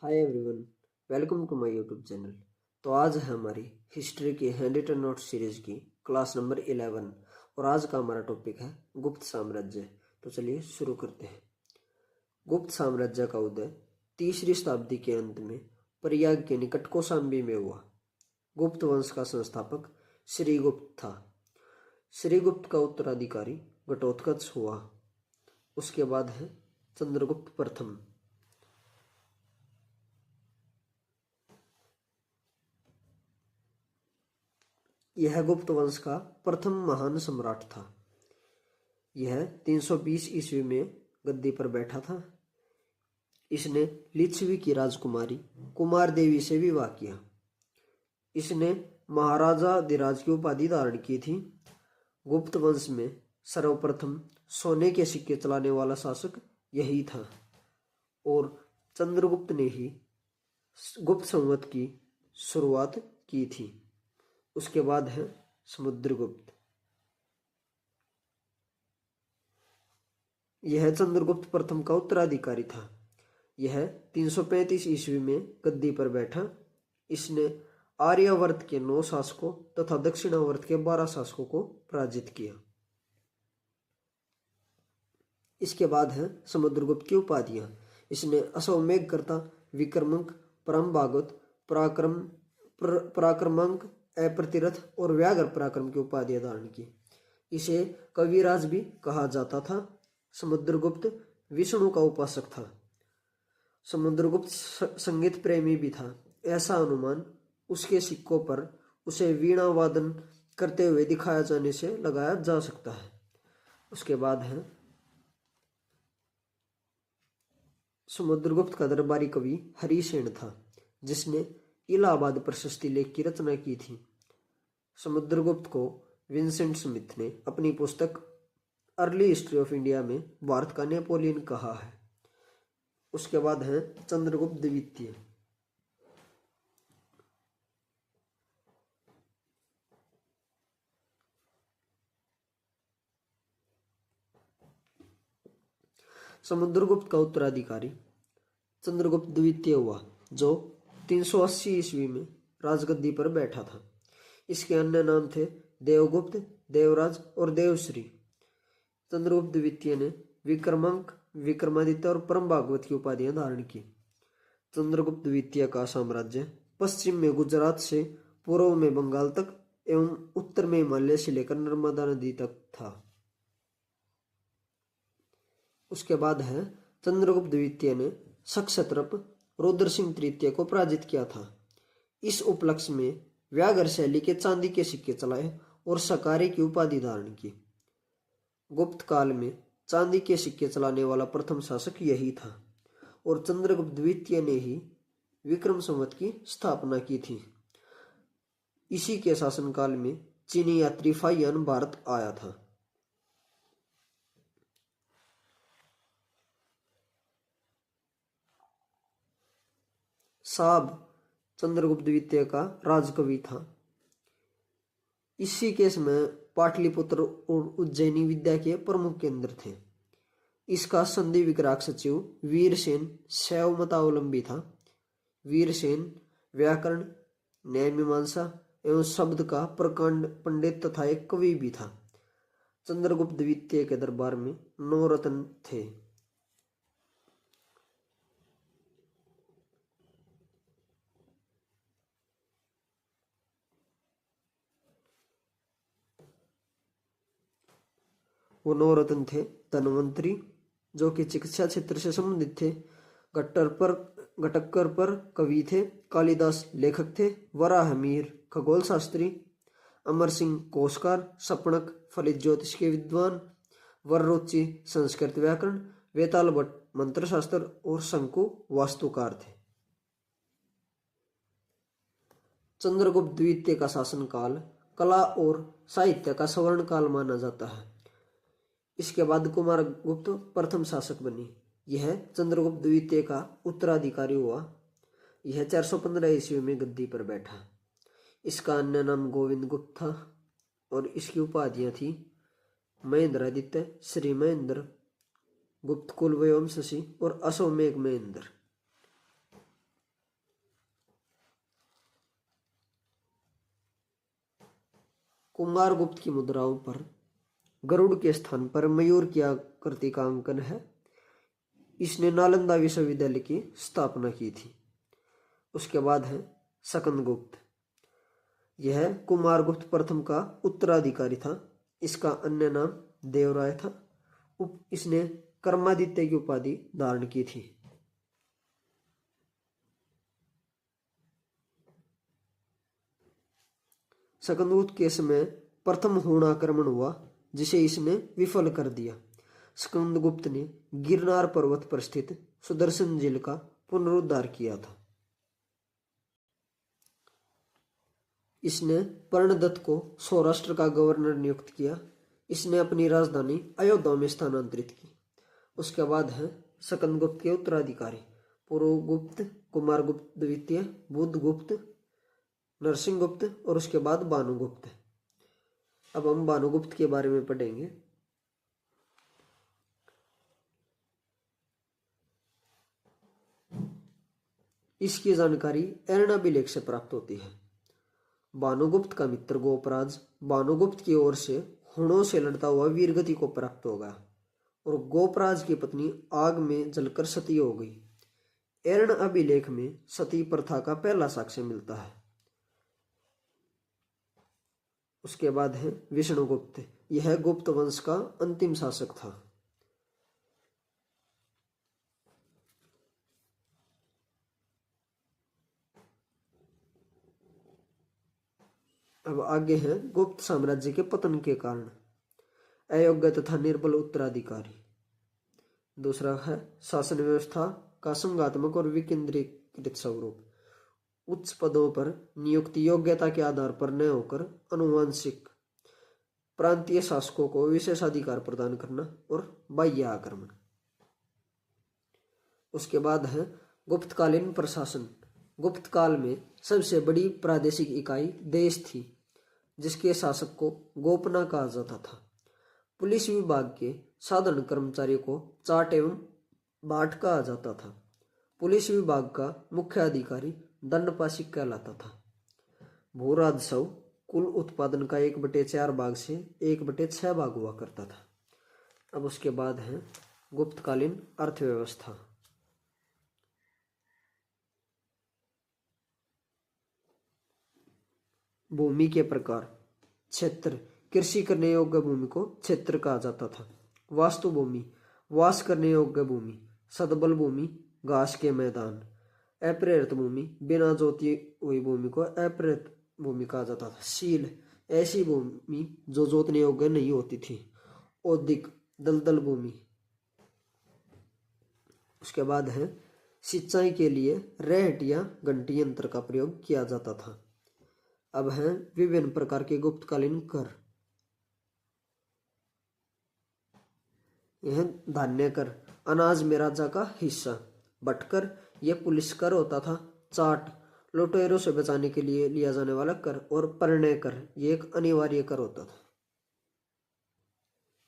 Hi everyone, welcome to my YouTube channel. तो आज है हमारी हिस्ट्री की हैंड रिटन नोट सीरीज की क्लास नंबर 11 और आज का हमारा टॉपिक है गुप्त साम्राज्य। तो चलिए शुरू करते हैं। गुप्त साम्राज्य का उदय तीसरी शताब्दी के अंत में प्रयाग के निकट कौशाम्बी में हुआ। गुप्त वंश का संस्थापक श्रीगुप्त था। श्रीगुप्त का उत्तराधिकारी घटोत्कच हुआ। उसके बाद है चंद्रगुप्त प्रथम। यह गुप्त वंश का प्रथम महान सम्राट था। यह 320 ईस्वी में गद्दी पर बैठा था। इसने लिच्छवी की राजकुमारी कुमार देवी से विवाह किया। इसने महाराजा अधिराज की उपाधि धारण की थी। गुप्त वंश में सर्वप्रथम सोने के सिक्के चलाने वाला शासक यही था और चंद्रगुप्त ने ही गुप्त संवत की शुरुआत की थी। उसके बाद है समुद्रगुप्त। यह चंद्रगुप्त प्रथम का उत्तराधिकारी था। यह 335 ईस्वी में गद्दी पर बैठा। इसने आर्यावर्त के 9 शासकों तथा दक्षिणावर्त के 12 शासकों को पराजित किया। इसके बाद है समुद्रगुप्त की उपाधियां। इसने अश्वमेधकर्ता, विक्रमंक, परम भागवत, पराक्रमांक, अप्रतिरथ और व्याघ्र पराक्रम की उपाधियां धारण की। इसे कविराज भी कहा जाता था। समुद्रगुप्त विष्णु का उपासक था। समुद्रगुप्त संगीत प्रेमी भी था। ऐसा अनुमान उसके सिक्कों पर उसे वीणा वादन करते हुए दिखाया जाने से लगाया जा सकता है। उसके बाद है समुद्रगुप्त का दरबारी कवि हरिसेन था, जिसने इलाहाबाद प्रशस्ति लेख की रचना की थी। समुद्रगुप्त को विंसेंट स्मिथ ने अपनी पुस्तक अर्ली हिस्ट्री ऑफ इंडिया में भारत का नेपोलियन कहा है। उसके बाद है चंद्रगुप्त द्वितीय। समुद्रगुप्त का उत्तराधिकारी चंद्रगुप्त द्वितीय हुआ, जो 380 ईस्वी में राजगद्दी पर बैठा था। इसके अन्य नाम थे देवगुप्त, देवराज और देवश्री। चंद्रगुप्त द्वितीय ने विक्रमांक, विक्रमादित्य और परम भागवत की उपाधियां धारण की। चंद्रगुप्त द्वितीय का साम्राज्य पश्चिम में गुजरात से पूर्व में बंगाल तक एवं उत्तर में हिमालय से लेकर नर्मदा नदी तक था। उसके बाद है चंद्रगुप्त द्वितीय ने क्षत्रप रुद्र सिंह तृतीय को पराजित किया था। इस उपलक्ष्य में व्याघ्र शैली के चांदी के सिक्के चलाए और सकारी की उपाधि धारण की। गुप्त काल में चांदी के सिक्के चलाने वाला प्रथम शासक यही था और चंद्रगुप्त द्वितीय ने ही विक्रम संवत की स्थापना की थी। इसी के शासनकाल में चीनी यात्री फाहियान भारत आया था। साब चंद्रगुप्त द्वितीय का राजकवि था। इसी के समय पाटलिपुत्र और उज्जैनी विद्या के प्रमुख केंद्र थे। इसका संधि विग्राहक सचिव वीरसेन शैव मतावलंबी था। वीरसेन व्याकरण, न्याय मीमांसा एवं शब्द का प्रकांड पंडित तथा एक कवि भी था। चंद्रगुप्त द्वितीय के दरबार में 9 रत्न थे। वो 9 रत्न थे। धनवंतरी, जो कि चिकित्सा क्षेत्र से संबंधित थे। घटक्कर पर कवि थे। कालिदास लेखक थे। वराहमिहिर खगोल शास्त्री। अमर सिंह कोशकार सपनक फलित ज्योतिष के विद्वान। वररुचि संस्कृत व्याकरण। वेताल भट्ट मंत्र शास्त्र और शंकु वास्तुकार थे। चंद्रगुप्त द्वितीय का शासनकाल कला और साहित्य का स्वर्ण काल माना जाता है। इसके बाद कुमारगुप्त प्रथम शासक बने। यह चंद्रगुप्त द्वितीय का उत्तराधिकारी हुआ। यह 415 ईस्वी में गद्दी पर बैठा। इसका अन्य नाम गोविंद गुप्त था और इसकी उपाधियां थी महेंद्रादित्य, श्री महेंद्र, गुप्त कुल वंशसी और अश्वमेघ महेंद्र। कुमारगुप्त की मुद्राओं पर गरुड़ के स्थान पर मयूर की आकृति का अंकन है। इसने नालंदा विश्वविद्यालय की स्थापना की थी। उसके बाद है स्कंदगुप्त। यह कुमारगुप्त प्रथम का उत्तराधिकारी था। इसका अन्य नाम देवराय था। इसने कर्मादित्य की उपाधि धारण की थी। स्कंदगुप्त के समय प्रथम हूण आक्रमण हुआ, जिसे इसने विफल कर दिया। स्कंदगुप्त ने गिरनार पर्वत पर स्थित सुदर्शन झील का पुनरुद्धार किया था। इसने पर्णदत्त को सौराष्ट्र का गवर्नर नियुक्त किया। इसने अपनी राजधानी अयोध्या में स्थानांतरित की। उसके बाद है स्कंदगुप्त के उत्तराधिकारी पुरुगुप्त, कुमारगुप्त द्वितीय, बुधगुप्त, नरसिंहगुप्त और उसके बाद भानुगुप्त। अब हम भानुगुप्त के बारे में पढ़ेंगे। इसकी जानकारी एर्णाभिलेख से प्राप्त होती है। भानुगुप्त का मित्र गोपराज भानुगुप्त की ओर से हुणों से लड़ता हुआ वीरगति को प्राप्त होगा और गोपराज की पत्नी आग में जलकर सती हो गई। एर्ण अभिलेख में सती प्रथा का पहला साक्ष्य मिलता है। उसके बाद है विष्णुगुप्त। यह गुप्त वंश का अंतिम शासक था। अब आगे है गुप्त साम्राज्य के पतन के कारण। अयोग्य तथा निर्बल उत्तराधिकारी। दूसरा है शासन व्यवस्था का संघात्मक और विकेंद्रीकृत स्वरूप। उच्च पदों पर नियुक्ति योग्यता के आधार पर न होकर अनुवांशिक। प्रांतीय शासकों को विशेषाधिकार प्रदान करना और बाह्य आक्रमण। उसके बाद है गुप्तकालीन प्रशासन। गुप्त काल में सबसे बड़ी प्रादेशिक इकाई देश थी, जिसके शासक को गोपना कहा जाता था। पुलिस विभाग के साधारण कर्मचारियों को चाट एवं बाट कहा जाता था। पुलिस विभाग का मुख्य अधिकारी दंडपाशिक कहलाता था। भू राजस्व कुल उत्पादन का 1/4 भाग से 1/6 भाग हुआ करता था। अब उसके बाद है गुप्तकालीन अर्थव्यवस्था। भूमि के प्रकार। क्षेत्र। कृषि करने योग्य भूमि को क्षेत्र कहा जाता था। वास्तु भूमि। वास करने योग्य भूमि। सदबल भूमि। घास के मैदान। अप्रेरित भूमि। बिना जोती हुई भूमि को अप्रेरित भूमि कहा जाता था। शील। ऐसी भूमि जो जोतने योग्य नहीं होती थी। औद्योगिक। दलदल भूमि। उसके बाद है सिंचाई के लिए रहट या घंटी यंत्र का प्रयोग किया जाता था। अब हैं विभिन्न प्रकार के गुप्तकालीन कर। यह धान्य कर, अनाज में राजा का हिस्सा। बटकर, यह पुलिस कर होता था। चाट, लुटेरों से बचाने के लिए लिया जाने वाला कर। और परिणय कर, यह एक अनिवार्य कर होता था।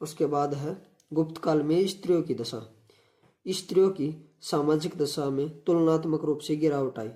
उसके बाद है गुप्त काल में स्त्रियों की दशा। स्त्रियों की सामाजिक दशा में तुलनात्मक रूप से गिरावट आई।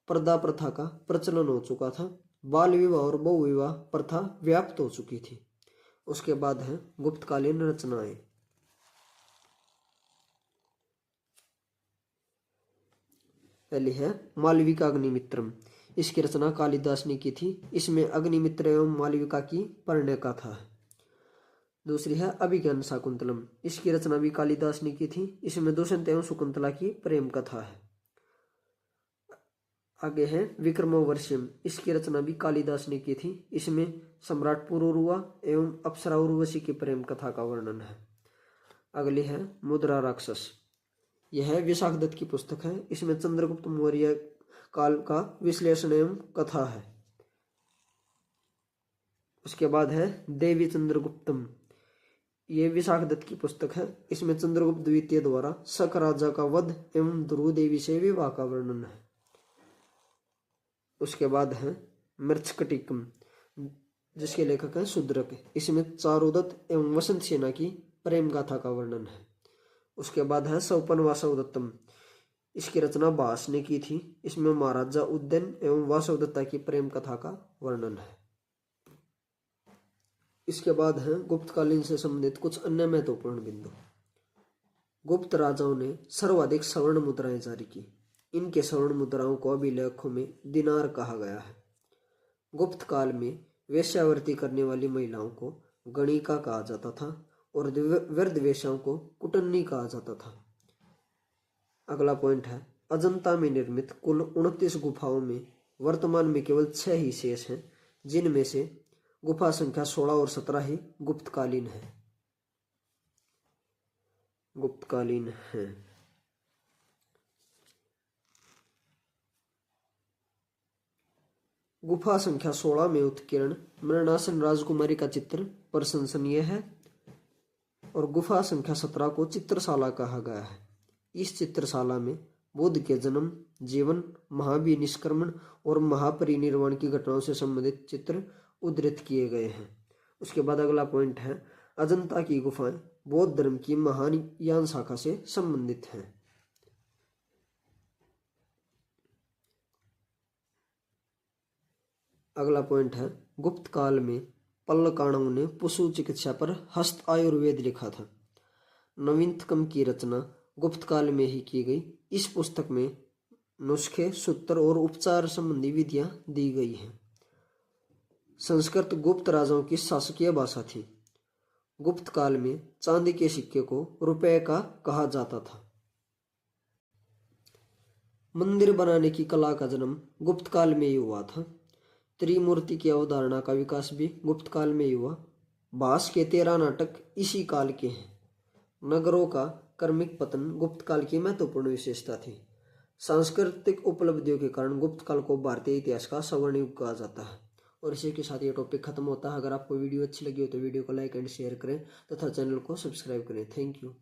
पर्दा प्रथा का प्रचलन हो चुका था। बाल विवाह और बहुविवाह प्रथा व्याप्त हो चुकी थी। उसके बाद है गुप्तकालीन रचनाएं। पहली है मालविका अग्निमित्रम। इसकी रचना कालिदास ने की थी। इसमें अग्निमित्र एवं मालविका की परिणय कथा है। दूसरी है अभिज्ञान शाकुंतलम। इसकी रचना भी कालिदास ने की थी। इसमें दुष्यंत एवं शकुंतला की प्रेम कथा है। आगे है विक्रमोर्वशीयम। इसकी रचना भी कालिदास ने की थी। इसमें सम्राट पुरुरुवा एवं अप्सरा उर्वशी की प्रेम कथा का वर्णन है। अगली है मुद्रा राक्षस। यह विशाखदत्त की पुस्तक है। इसमें चंद्रगुप्त मौर्य काल का विश्लेषण एवं कथा है। उसके बाद है देवी चंद्रगुप्तम। यह विशाखदत्त की पुस्तक है। इसमें चंद्रगुप्त द्वितीय द्वारा शक राजा का वध एवं ध्रुव देवी से विवाह का वर्णन है। उसके बाद है मृच्छकटिकम, जिसके लेखक हैं शूद्रक। इसमें चारुदत्त एवं वसंत सेना की प्रेम गाथा का वर्णन है। उसके बाद है सौपन वासवदत्तम। इसकी रचना भास ने की थी। इसमें महाराजा उद्यन एवं वासवदत्ता की प्रेम कथा का वर्णन है। इसके बाद है गुप्तकालीन से संबंधित कुछ अन्य महत्वपूर्ण बिंदु। गुप्त राजाओं ने सर्वाधिक स्वर्ण मुद्राएं जारी की। इनके स्वर्ण मुद्राओं को अभिलेखों में दिनार कहा गया है। गुप्त काल में वेश्यावृत्ति करने वाली महिलाओं को गणिका कहा जाता था और वृद्ध वेश्याओं को कुटन्नी कहा जाता था। अगला पॉइंट है, अजंता में निर्मित कुल 29 गुफाओं में वर्तमान में केवल 6 ही शेष हैं, जिनमें से गुफा संख्या 16 और 17 ही गुप्तकालीन है। गुप्तकालीन है। गुफा संख्या 16 में उत्कीर्ण मृणासन राजकुमारी का चित्र प्रशंसनीय है और गुफा संख्या 17 को चित्रशाला कहा गया है। इस चित्रशाला में बुद्ध के जन्म, जीवन, महावीर निष्क्रमण और महापरिनिर्वाण की घटनाओं से संबंधित चित्र उद्धृत किए गए हैं। उसके बाद अगला पॉइंट है, अजंता की गुफाएं बौद्ध धर्म की महायान शाखा से संबंधित हैं। अगला पॉइंट है, गुप्त काल में पल्लकाणों ने पशु चिकित्सा पर हस्त आयुर्वेद लिखा था। नवीनतम की रचना गुप्त काल में ही की गई। इस पुस्तक में नुस्खे, सूत्र और उपचार संबंधी विधियां दी गई हैं। संस्कृत गुप्त राजाओं की शासकीय भाषा थी। गुप्त काल में चांदी के सिक्के को रुपए का कहा जाता था। मंदिर बनाने की कला का जन्म गुप्त काल में ही हुआ था। त्रिमूर्ति की अवधारणा का विकास भी गुप्त काल में ही हुआ। भास के 13 नाटक इसी काल के हैं। नगरों का क्रमिक पतन गुप्त काल की महत्वपूर्ण विशेषता थी। सांस्कृतिक उपलब्धियों के कारण गुप्त काल को भारतीय इतिहास का स्वर्ण युग कहा जाता है। और इसी के साथ ये टॉपिक खत्म होता है। अगर आपको वीडियो अच्छी लगी हो तो वीडियो को लाइक एंड शेयर करें तथा चैनल को सब्सक्राइब करें। Thank you.